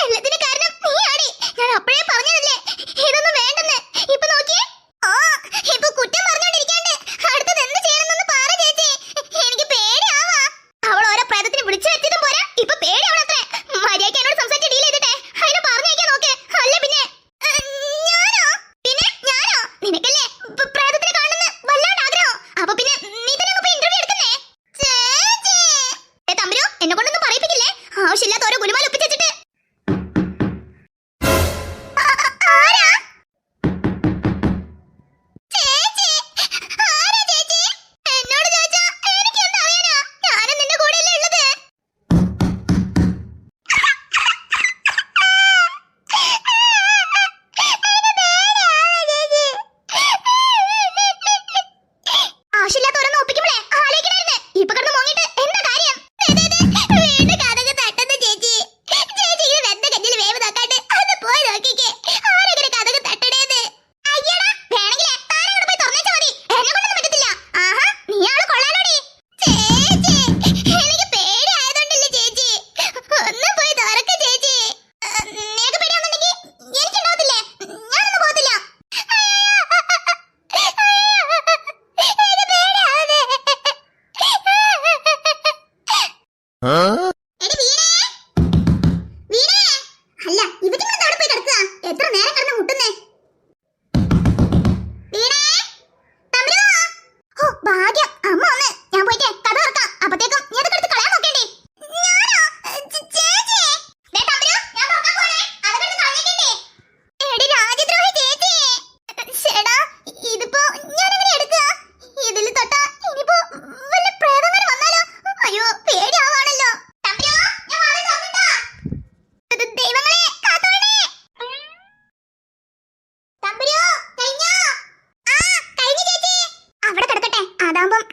എല്ലാത്തിനും കാരണം നീയാടി. ഞാൻ അപ്പോഴേ പറഞ്ഞതല്ലേ ഇതൊന്നും വേണ്ടെന്ന്. ഇപ്പൊ നോക്കിയേ. ആ ഇപ്പൊ കുറ്റം പറഞ്ഞോണ്ടിരിക്കാണ്ട് അടുത്തത് എന്ത് ചെയ്യണമെന്നൊന്ന് പറ ചേച്ചി. എനിക്ക് പേടിയാവാ. അവൾ ഓരോ പ്രേതത്തിന് വിളിച്ചു വെച്ചതും പോരാ, ഇപ്പൊ പേടിയാവണത്രേ. മര്യാദയ്ക്ക് എന്നോട് സംസാരിച്ച് ഡീൽ ചെയ്തിട്ടെ അതിനെ പറഞ്ഞേക്കാൻ നോക്ക്. അല്ല പിന്നെ ഞാനോ? പിന്നെ ഞാനോ? നിനക്കല്ലേ പ്രേതത്തിനെ കാണുന്ന വല്ലാണ്ട് ആഗ്രഹം. അപ്പൊ പിന്നെ നീ തന്നെ ഇന്റർവ്യൂ എടുക്കുന്നേ. തമ്പുരു എന്നെ കൊണ്ടൊന്നും പറയിപ്പിക്കില്ലേ. ആവശ്യമില്ലാത്ത ഓരോ ഗുലുമാല ഒപ്പിച്ചിട്ട്.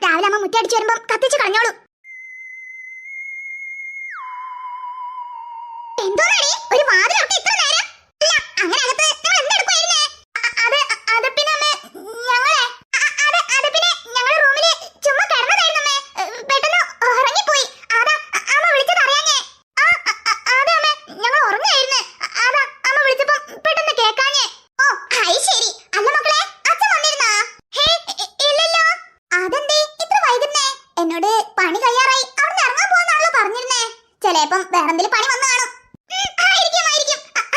രാവിലെ അമ്മ മുറ്റടിച്ചു വരുമ്പോ കത്തിച്ച് കളഞ്ഞോളൂ. എന്തോന്നാടി ഒരു വാതിലൊക്കെ ഇത്ര നേരം? അല്ല അങ്ങനെ അകത്ത് നിങ്ങൾ എന്തെടുക്കുവായിരുന്നേ? അത് പിന്നെ അമ്മേ ഞങ്ങളെ അത് പിന്നെ ഞങ്ങളുടെ റൂമില് ചുമ്മാ കിടന്നതായിരുന്നു അമ്മേ. പെട്ടെന്ന് ഉറങ്ങിപ്പോയി. അതാ അമ്മ വിളിച്ചത് അറിയാഞ്ഞേ. അതെ അമ്മേ ഞങ്ങൾ ഉറങ്ങായിരുന്നു. അതാ അമ്മ വിളിച്ചപ്പോ പെട്ടെന്ന് കേക്കാഞ്ഞേ. ഓ ഹൈ ശരി. അല്ല മക്കളെ അച്ഛൻ വന്നിരുന്നാ? ഹേ ഇല്ലല്ലോ. അതെന്തേ ഇത്ര വൈകുന്നേ? എന്നോട് പണി കഴിയാറായി അവിടെ ഇറങ്ങാൻ പോവാന്നാണല്ലോ പറഞ്ഞിരുന്നേ. ചിലപ്പം വേറെന്തെങ്കിലും പണി വന്നു കാണും.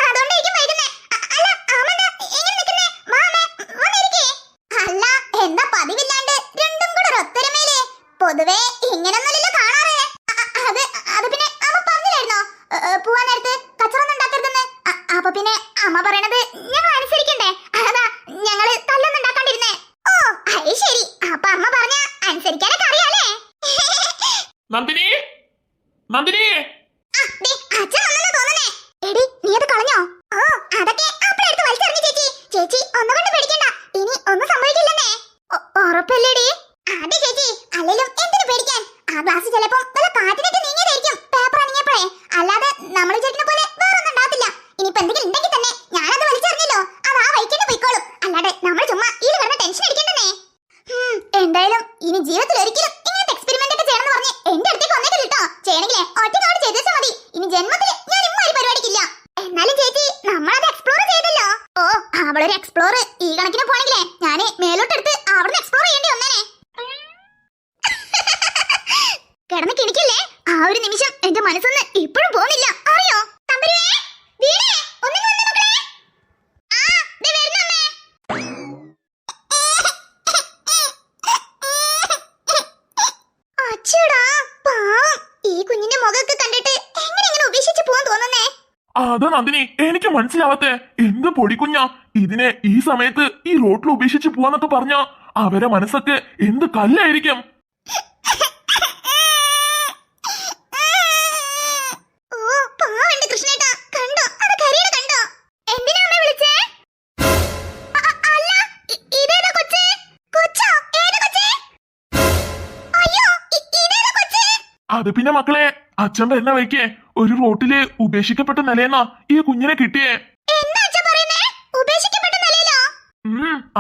അതുകൊണ്ടായിരിക്കും വൈകുന്നേ. അല്ല അമ്മ എങ്ങനെ നിൽക്കുന്നേ? അല്ല എന്താ പതിവില്ലാണ്ട് രണ്ടും കൂടെ ഒത്തൊരുമയിലേ? പൊതുവേ ഇങ്ങനൊന്നുമല്ലല്ലോ കാണാറേ. അത് പിന്നെ അമ്മ പറഞ്ഞില്ലായിരുന്നോ പോവാൻ നേരത്ത് കച്ചറൊന്നും ഉണ്ടാക്കരുതെന്ന്? അപ്പൊ പിന്നെ അമ്മ പറയണത് ഞങ്ങൾ അനുസരിക്കണ്ടേ? അതാ ഞങ്ങള് തല്ലൊന്നും ഉണ്ടാക്കാണ്ടിരുന്നേ. ഓ അത് ശരി. അപ്പൊ അമ്മ പറഞ്ഞ അനുസരിക്കാനൊക്കെ അറിയാലേ. നന്ദിനി നന്ദിനി അച്ഛൻ വന്നെന്ന് തോന്നണേ. എടി നീ അത് കളഞ്ഞോ? ഓ അതൊക്കെ അപ്പഴെടുത്ത് വലിച്ചെറിഞ്ഞു ചേച്ചി. ചേച്ചി ഒന്നുകൊണ്ട് പേടിക്കണ്ട, ഇനി ഒന്നും സംഭവിക്കില്ലെന്നേ. ഉറപ്പല്ലേടി? അതെ ചേച്ചി. അല്ലെങ്കിലും എന്തിനു പേടിക്കാൻ? ആ ഗ്ലാസ് ചിലപ്പോ വല്ല കാറ്റിനൊക്കെ നീങ്ങിയതായിരിക്കും പേപ്പർ അണിഞ്ഞപ്പോഴേ. അല്ലാതെ നമ്മൾ ചേട്ടനെ പോലെ വേറൊന്നും ഉണ്ടാകത്തില്ല. ഇനിയിപ്പോ എന്തെങ്കിലും ഉണ്ടെങ്കിൽ തന്നെ ഞാനത് വലിച്ചെറിഞ്ഞല്ലോ, അത് ആ വഴിക്ക് തന്നെ പോയിക്കോളും. അല്ലാതെ നമ്മൾ ചുമ്മാ ഈ കിടന്ന് ടെൻഷൻ അടിക്കണ്ടെന്നേ. എന്തായാലും ഇനി ജീവിതത്തിൽ ഒരിക്കലും ഇങ്ങനത്തെ എക്സ്പെരിമെന്റ് ഒക്കെ ചെയ്യണമെന്ന് പറഞ്ഞ് എന്റെ അടുത്തേക്ക് വന്നേക്കില്ല കേട്ടോ. ചെയ്യണമെങ്കിലേ ഒറ്റക്കാട് ചെയ്തേച്ചാൽ മതി. ഇനി ജന്മത്തിൽ ഞാൻ ഇമ്മാതിരി പരിപാടിക്കില്ല. എന്നാലും ചേച്ചി നമ്മളത് എക്സ്പ്ലോർ ചെയ്തല്ലോ. ഓ അവളൊരു എക്സ്പ്ലോർ. ഈ കണക്കിന് പോണെങ്കിലേ ഞാൻ മേലോട്ടെടുത്ത് അവിടുന്ന് എക്സ്പ്ലോർ ചെയ്യേണ്ടി വന്നേനെ. കിടന്ന് കിണിക്കല്ലേ? ആ ഒരു നിമിഷം എന്റെ മനസ്സൊന്ന് ഇപ്പോഴും പോകുന്നില്ല അറിയോ? തമ്പുരുവേ, വീണേ, ഒന്നിങ്ങ് വന്നേ മക്കളെ. ആ ദേ വരുന്നു അമ്മേ. അച്ചടാ പാവം. ഈ കുഞ്ഞിന്റെ മുഖമൊക്കെ കണ്ടിട്ട് എങ്ങനെ ഉപേക്ഷിച്ച് പോവാൻ തോന്നുന്നേ? അതാ നന്ദിനി എനിക്ക് മനസ്സിലാവത്തെ. എന്ത് പൊടിക്കുഞ്ഞാ ഇതിനെ ഈ സമയത്ത് ഈ റോട്ടിൽ ഉപേക്ഷിച്ച് പോവാന്നൊക്കെ പറഞ്ഞ അവരെ മനസ്സൊക്കെ എന്ത് കല്ലായിരിക്കും. അത് പിന്നെ മക്കളെ അച്ഛൻ വരുന്ന വഴിക്ക് ഒരു റോട്ടില് ഉപേക്ഷിക്കപ്പെട്ട നിലയെന്നാ ഈ കുഞ്ഞിനെ കിട്ടിയേ.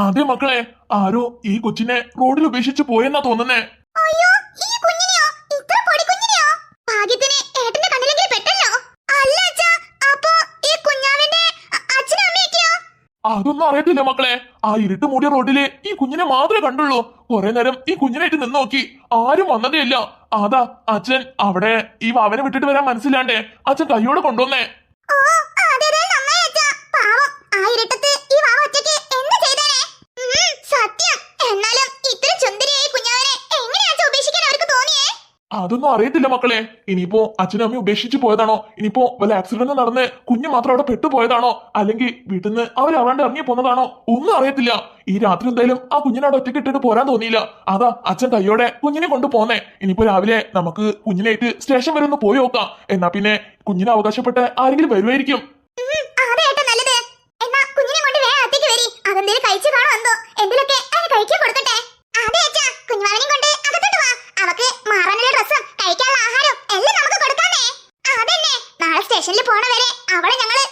അതെ മക്കളെ, ആരോ ഈ കൊച്ചിനെ റോഡിൽ ഉപേക്ഷിച്ച് പോയെന്നാ തോന്നുന്നേ. അയ്യോ, ഈ കുഞ്ഞിനെയോ? ഇത്ര പൊടി കുഞ്ഞിനെയോ? ഭാഗ്യത്തിന് ഏട്ടന്റെ കണ്ണിലെങ്കിലും അതൊന്നും അറിയത്തില്ല മക്കളെ. ആ ഇരുട്ട് മൂടിയ റോഡില് ഈ കുഞ്ഞിനെ മാത്രമേ കണ്ടുള്ളൂ. കുറെ നേരം ഈ കുഞ്ഞിനായിട്ട് നിന്ന് നോക്കി, ആരും വന്നതേ ഇല്ല. അതാ അച്ഛൻ അവിടെ ഈ വാവനെ വിട്ടിട്ട് വരാൻ മനസ്സിലാണ്ടേ അച്ഛൻ കൈയോടെ കൊണ്ടുവന്നേ. ഓ, അതേതാ നന്നായി അച്ഛാ. പാവം, ആ ഇരുട്ടത്ത് ഈ വാവ ഒറ്റയ്ക്ക് എന്ത് ചെയ്തേനെ? സത്യം. എന്നാലും ഇത്ര സുന്ദരിയായ കുഞ്ഞാവനെ എങ്ങനെയാ അച്ഛാ ഉപേക്ഷിക്കാൻ അവർക്ക് തോന്നിയേ? അതൊന്നും അറിയത്തില്ല മക്കളെ. ഇനിയിപ്പോ അച്ഛനും അമ്മയും ഉപേക്ഷിച്ച് പോയതാണോ, ഇനിയിപ്പോ വല്ല ആക്സിഡന്റ് നടന്ന് കുഞ്ഞ് മാത്രം അവിടെ പെട്ടുപോയതാണോ, അല്ലെങ്കിൽ വീട്ടിൽ നിന്ന് അവരവണ്ട് ഇറങ്ങി പോന്നതാണോ, ഒന്നും അറിയത്തില്ല. ഈ രാത്രി എന്തായാലും ആ കുഞ്ഞിനെ അവിടെ ഒറ്റയ്ക്ക് ഇട്ടിട്ട് പോരാൻ തോന്നിയില്ല. അതാ അച്ഛൻ കയ്യോടെ കുഞ്ഞിനെ കൊണ്ട് പോന്നേ. ഇനിയിപ്പോ രാവിലെ നമുക്ക് കുഞ്ഞിനായിട്ട് സ്റ്റേഷൻ വരെ ഒന്ന് പോയി നോക്കാം. എന്നാ പിന്നെ കുഞ്ഞിനെ അവകാശപ്പെട്ട് ആരെങ്കിലും വരുമായിരിക്കും. അതേട്ടാ നല്ലത്. എന്നാ കുഞ്ഞിനെ കൊണ്ട് വേഗം അകത്തേക്ക് വരി. അതെന്തേലും കഴിച്ചു കാണോ എന്തോ, എന്തിലൊക്കെ അതിന് കഴിക്കാൻ കൊടുക്കട്ടെ. അതെ അച്ഛാ, കുഞ്ഞുമാവനെയും കൊണ്ട് അകത്തോട്ട് വാ. അവക്ക് മാറാനുള്ള ഡ്രസ്സും കഴിക്കാനുള്ള ആഹാരവും എല്ലാം നമുക്ക് കൊടുക്കാന്നേ. അതന്നെ, നാളെ സ്റ്റേഷനിൽ പോണ വരെ അവളെ ഞങ്ങള്